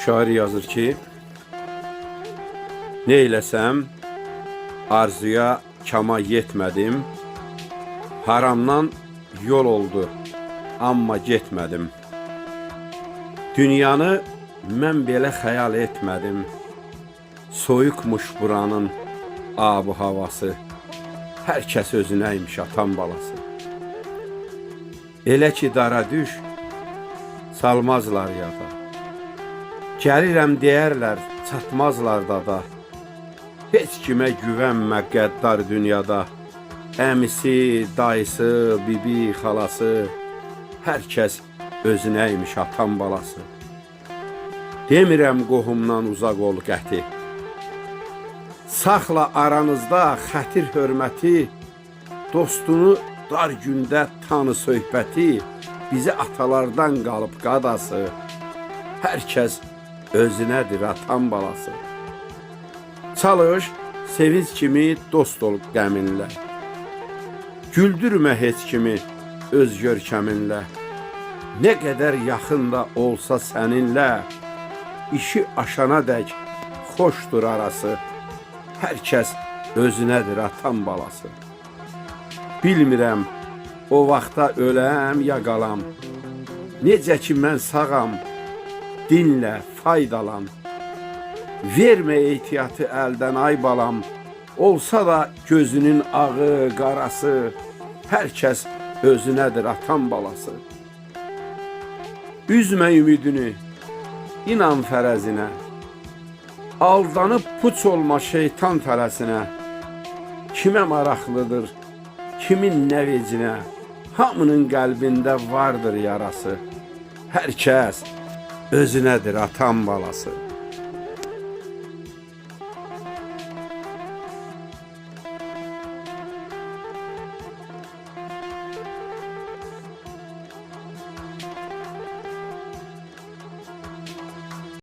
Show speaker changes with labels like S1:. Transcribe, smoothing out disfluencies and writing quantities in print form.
S1: Şair yazır ki, neyləsəm, arzuya, kama yetmədim, haramdan yol oldu, amma getmədim. Dünyanı mən belə xəyal etmədim, soyuqmuş buranın ab-ı havası, hər kəs özünəymiş atan balası. Elə ki dara düş, salmazlar yada. Gəlirəm deyərlər, çatmazlar da. Heç kimə güvənmə qəddar dünyada. Əmisi, dayısı, bibi, xalası, hər kəs özünəymiş atan balası. Demirəm qohumdan uzaq ol qəti. Saxla aranızda xətir hörməti, dostunu dar gündə tanı söhbəti, bizi atalardan qalıb qadası. Hər kəs özünədir atan balası. Çalış, sevinç kimi dost ol qəminlə. Güldürmə heç kimi öz görkəminlə. Nə qədər yaxın da olsa səninlə, işi aşana dək xoşdur arası. Hər kəs özünədir atan balası. Bilmirəm, o vaxta öləm ya qalam. Necə ki mən sağam, dinlə, faydalan. Vermə ehtiyatı əldən ay balam, olsa da gözünün ağı, qarası, hər kəs özünədir atan balası. Üzmə ümidini, inan fərəzinə, aldanıb puç olma şeytan tələsinə. Kimə maraqlıdır, kimin nə vecinə, hamının qəlbində vardır yarası. Hər kəs özünədir atan balası.